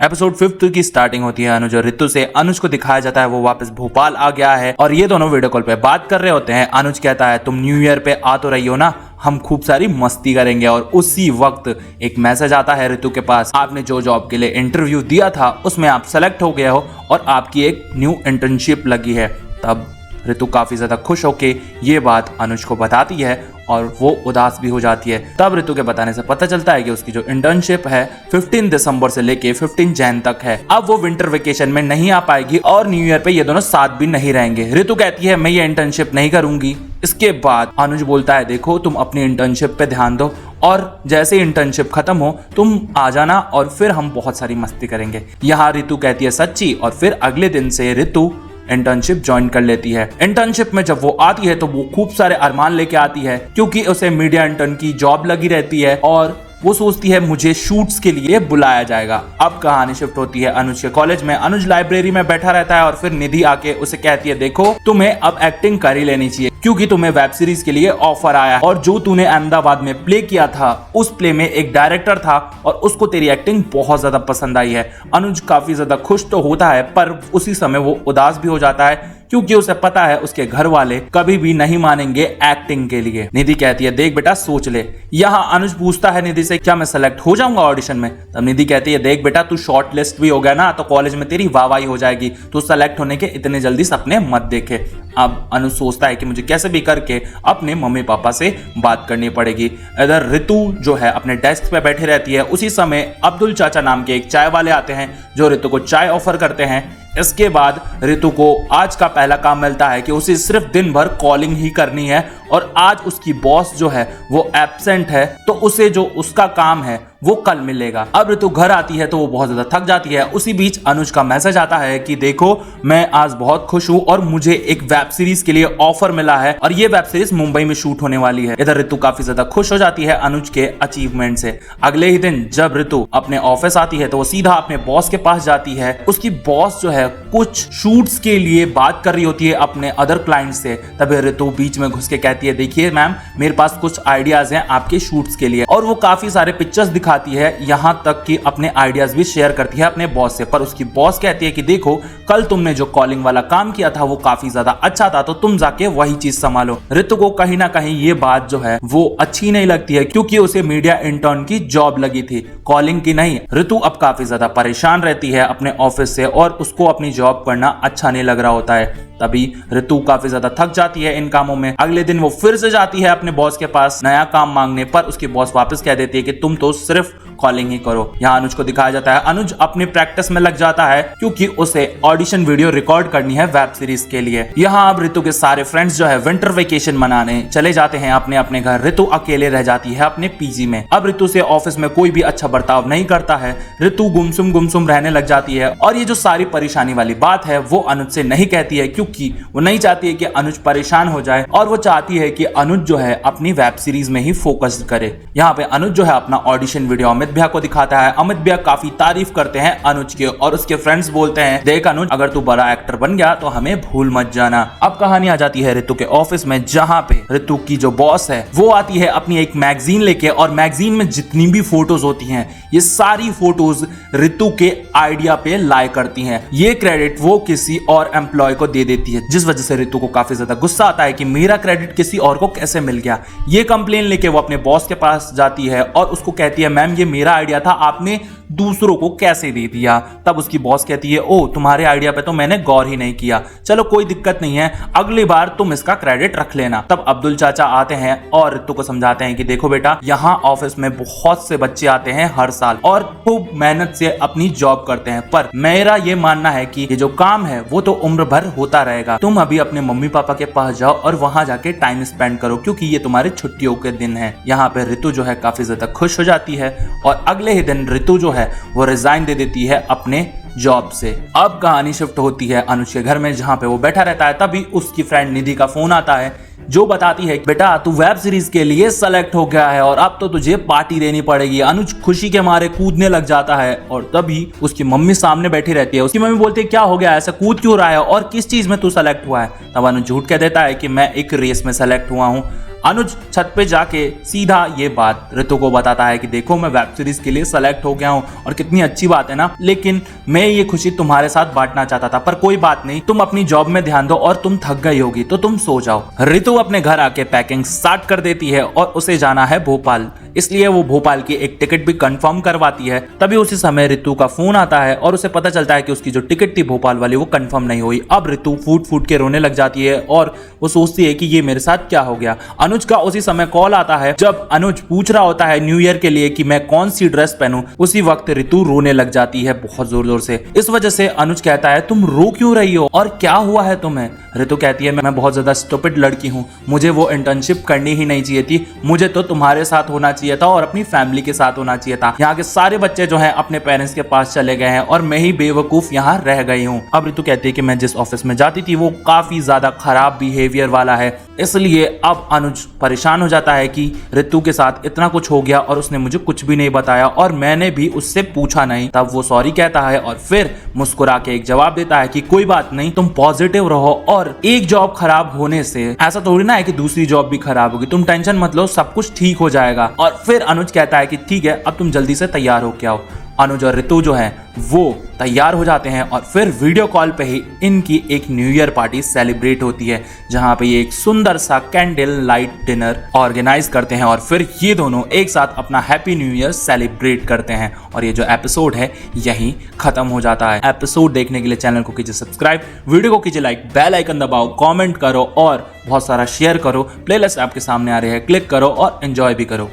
Episode 5 की starting होती है अनुज और ऋतु से। अनुज को दिखाया जाता है वो वापस भोपाल आ गया है और ये दोनों वीडियो कॉल पे बात कर रहे होते हैं। अनुज कहता है तुम न्यू ईयर पे आ तो रही हो ना, हम खूब सारी मस्ती करेंगे। और उसी वक्त एक मैसेज आता है ऋतु के पास, आपने जो जॉब के लिए इंटरव्यू दिया था उसमें आप सेलेक्ट हो गए हो और आपकी एक न्यू इंटर्नशिप लगी है। तब ऋतु काफी ज्यादा खुश होके ये बात अनुज को बताती है और वो उदास भी हो जाती है। तब ऋतु के बताने से पता चलता है कि उसकी जो इंटर्नशिप है 15 दिसंबर से लेके 15 जैन तक है। अब वो विंटर वेकेशन में नहीं आ पाएगी और न्यू ईयर पे ये दोनों साथ भी नहीं रहेंगे। ऋतु कहती है मैं ये इंटर्नशिप नहीं करूंगी। इसके बाद अनुज बोलता है देखो तुम अपनी इंटर्नशिप पे ध्यान दो और जैसे इंटर्नशिप खत्म हो तुम आ जाना और फिर हम बहुत सारी मस्ती करेंगे। यहाँ ऋतु कहती है सच्ची और फिर अगले दिन से ऋतु इंटर्नशिप ज्वाइन कर लेती है। इंटर्नशिप में जब वो आती है तो वो खूब सारे अरमान लेके आती है क्योंकि उसे मीडिया इंटर्न की जॉब लगी रहती है और वो सोचती है मुझे शूट्स के लिए बुलाया जाएगा। अब कहानी शिफ्ट होती है अनुज के कॉलेज में। अनुज लाइब्रेरी में बैठा रहता है और फिर निधि आके उसे कहती है देखो तुम्हें अब एक्टिंग कर ही लेनी चाहिए क्योंकि तुम्हें वेब सीरीज के लिए ऑफर आया है और जो तूने अहमदाबाद में प्ले किया था उस प्ले में एक डायरेक्टर था और उसको तेरी एक्टिंग बहुत ज्यादा पसंद आई है। अनुज काफी ज्यादा खुश तो होता है पर उसी समय वो उदास भी हो जाता है क्योंकि उसे पता है उसके घर वाले कभी भी नहीं मानेंगे एक्टिंग के लिए। निधि कहती है देख बेटा सोच ले। यहाँ अनुज पूछता है निधि से क्या मैं सेलेक्ट हो जाऊंगा ऑडिशन में। तब निधि कहती है देख बेटा तू शॉर्ट लिस्ट भी हो गया ना तो कॉलेज में तेरी वाहवाही हो जाएगी, तू सेलेक्ट होने के इतने जल्दी सपने मत देखे। अब अनुज सोचता है कि मुझे कैसे भी करके अपने मम्मी पापा से बात करनी पड़ेगी। इधर ऋतु जो है अपने डेस्क पे बैठी रहती है। उसी समय अब्दुल चाचा नाम के एक चाय वाले आते हैं जो ऋतु को चाय ऑफर करते हैं। इसके बाद ऋतु को आज का पहला काम मिलता है कि उसे सिर्फ दिन भर कॉलिंग ही करनी है और आज उसकी बॉस जो है वो एब्सेंट है तो उसे जो उसका काम है वो कल मिलेगा। अब ऋतु घर आती है तो वो बहुत ज्यादा थक जाती है। उसी बीच अनुज का मैसेज आता है कि देखो मैं आज बहुत खुश हूँ और मुझे एक वेब सीरीज के लिए ऑफर मिला है और ये वेब सीरीज मुंबई में शूट होने वाली है। इधर ऋतु काफी ज्यादा खुश हो जाती है अनुज के अचीवमेंट से। अगले ही दिन जब ऋतु अपने ऑफिस आती है तो वो सीधा अपने बॉस के पास जाती है। उसकी बॉस जो है कुछ शूट्स के लिए बात कर रही होती है अपने अदर क्लाइंट से। तभी ऋतु बीच में घुस के कहती है देखिए मैम मेरे पास कुछ आइडियाज हैं आपके शूट्स के लिए और वो काफी सारे पिक्चर्स दिखाती है, यहाँ तक कि अपने आइडियाज भी शेयर करती है अपने बॉस से। पर उसकी बॉस कहती है कि देखो कल तुमने जो कॉलिंग वाला काम किया था वो काफी ज्यादा अच्छा था तो तुम जाके वही चीज संभालो। ऋतु को कहीं ना कहीं ये बात जो है वो अच्छी नहीं लगती है क्योंकि उसे मीडिया इंटर्न की जॉब लगी थी, कॉलिंग की नहीं। ऋतु अब काफी ज्यादा परेशान रहती है अपने ऑफिस से और उसको अपनी जॉब करना अच्छा नहीं लग रहा होता है। तभी ऋतु काफी ज्यादा थक जाती है इन कामों में। अगले दिन वो फिर से जाती है अपने बॉस के पास नया काम मांगने पर उसकी बॉस वापस कह देती है कि तुम तो सिर्फ कॉलिंग ही करो। यहाँ अनुज को दिखाया जाता है अनुज अपनी प्रैक्टिस में लग जाता है क्योंकि उसे ऑडिशन वीडियो रिकॉर्ड करनी है वेब सीरीज के लिए। यहाँ अब ऋतु के सारे फ्रेंड्स जो है विंटर वेकेशन मनाने चले जाते हैं अपने अपने घर। ऋतु अकेले रह जाती है अपने पीजी में। अब ऋतु से ऑफिस में कोई भी अच्छा बर्ताव नहीं करता है। ऋतु गुमसुम रहने लग जाती है और ये जो सारी परेशानी वाली बात है वो अनुज से नहीं कहती है क्योंकि वो नहीं चाहती है कि अनुज परेशान हो जाए और वो चाहती है कि अनुज जो है अपनी वेब सीरीज में ही फोकस करे। यहाँ पे अनुज जो है अपना ऑडिशन वीडियो अमित भैया को दिखाता है। अमित भैया काफी तारीफ करते हैं अनुज के और उसके फ्रेंड्स बोलते हैं देख अनुज अगर तू बड़ा एक्टर बन गया तो हमें भूल मत जाना। अब कहानी आ जाती है ऋतु के ऑफिस में जहाँ पे ऋतु की जो बॉस है वो आती है अपनी एक मैगजीन लेके और मैगजीन में जितनी भी फोटोज होती हैं ये सारी फोटोज ऋतु के आइडिया पे लाई करती हैं। ये क्रेडिट वो किसी और एम्प्लॉय को दे देती है जिस वजह से ऋतु को काफी ज्यादा गुस्सा आता है कि मेरा क्रेडिट किसी और को कैसे मिल गया। ये कंप्लेन लेके वो अपने बॉस के पास जाती है और उसको कहती है मैम ये मेरा आइडिया था, आपने दूसरों को कैसे दे दिया। तब उसकी बॉस कहती है ओ तुम्हारे आइडिया पे तो मैंने गौर ही नहीं किया, चलो कोई दिक्कत नहीं है अगली बार तुम इसका क्रेडिट रख लेना। तब अब्दुल चाचा आते हैं और ऋतु को समझाते हैं कि देखो बेटा यहाँ ऑफिस में बहुत से बच्चे आते हैं हर साल और खूब मेहनत से अपनी जॉब करते हैं पर मेरा ये मानना है कि ये जो काम है वो तो उम्र भर होता रहेगा। तुम अभी अपने मम्मी पापा के पास जाओ और वहां जाके टाइम स्पेंड करो क्योंकि ये तुम्हारे छुट्टियों के दिन है। यहाँ पे ऋतु जो है काफी ज्यादा खुश हो जाती है और अगले ही दिन ऋतु जो है वो रिजाइन दे देती है अपने जॉब से। अब कहानी शिफ्ट होती है अनुज के घर में जहाँ पे वो बैठा रहता है। तभी उसकी फ्रेंड निधि का फोन आता है जो बताती है बेटा तू वेब सीरीज के लिए सेलेक्ट हो गया है और अब तो तुझे पार्टी देनी पड़ेगी। अनुज खुशी के मारे कूदने लग जाता है और तभी उसकी मम्मी सामने बैठी रहती है। उसकी मम्मी बोलती है क्या हो गया, ऐसा कूद क्यों रहा है और किस चीज में तू सेलेक्ट हुआ है। तब अनुज झूठ कह देता है कि मैं एक रेस में सेलेक्ट हुआ हूँ। अनुज छत पे जाके सीधा ये बात रितु को बताता है कि देखो मैं वेब सीरीज के लिए सेलेक्ट हो गया हूँ और कितनी अच्छी बात है ना, लेकिन मैं ये खुशी तुम्हारे साथ बांटना चाहता था, पर कोई बात नहीं, तुम अपनी जॉब में ध्यान दो और तुम थक गई होगी तो तुम सो जाओ। रितु अपने घर आके पैकिंग स्टार्ट कर देती है और उसे जाना है भोपाल, इसलिए वो भोपाल की एक टिकट भी कंफर्म करवाती है। तभी उसी समय रितु का फोन आता है और उसे पता चलता है कि उसकी जो टिकट थी भोपाल वाली वो कंफर्म नहीं हुई। अब रितु फूट फूट के रोने लग जाती है और वो सोचती है कि ये मेरे साथ क्या हो गया। अनुज का उसी समय कॉल आता है। जब अनुज पूछ रहा होता है न्यू ईयर के लिए कि मैं कौन सी ड्रेस पहनूं, उसी वक्त रितु रोने लग जाती है बहुत जोर जोर से। इस वजह से अनुज कहता है तुम रो क्यों रही हो और क्या हुआ है तुम्हें? रितु कहती है मैं बहुत ज्यादा स्टूपिड लड़की हूँ, मुझे वो इंटर्नशिप करनी ही नहीं चाहिए थी, मुझे तो तुम्हारे साथ होना चाहिए था और अपनी फैमिली के साथ होना चाहिए था। यहाँ के सारे बच्चे जो हैं अपने पेरेंट्स के पास चले गए हैं और मैं ही बेवकूफ यहाँ रह गई हूँ। अब रितु कहती है कि मैं जिस ऑफिस में जाती थी वो काफी ज्यादा खराब बिहेवियर वाला है, इसलिए अब अनुज परेशान हो जाता है कि रितु के साथ इतना कुछ हो गया और उसने मुझे कुछ भी नहीं बताया और मैंने भी उससे पूछा नहीं। तब वो सॉरी कहता है और फिर मुस्कुरा के एक जवाब देता है कि कोई बात नहीं, तुम पॉजिटिव रहो और एक जॉब खराब होने से ऐसा थोड़ी ना है कि दूसरी जॉब भी खराब होगी, तुम टेंशन मत लो, सब कुछ ठीक हो जाएगा। और फिर अनुज कहता है कि ठीक है, अब तुम जल्दी से तैयार होके आओ। अनुज और रितु जो है वो तैयार हो जाते हैं और फिर वीडियो कॉल पे ही इनकी एक न्यू ईयर पार्टी सेलिब्रेट होती है, जहां पे ये एक सुंदर सा कैंडल लाइट डिनर ऑर्गेनाइज करते हैं और फिर ये दोनों एक साथ अपना हैप्पी न्यू ईयर सेलिब्रेट करते हैं। और ये जो एपिसोड है यहीं खत्म हो जाता है। एपिसोड देखने के लिए चैनल को कीजिए सब्सक्राइब, वीडियो को कीजिए लाइक, बेल आइकन दबाओ, कॉमेंट करो और बहुत सारा शेयर करो। प्लेलिस्ट आपके सामने आ रही है, क्लिक करो और एंजॉय भी करो।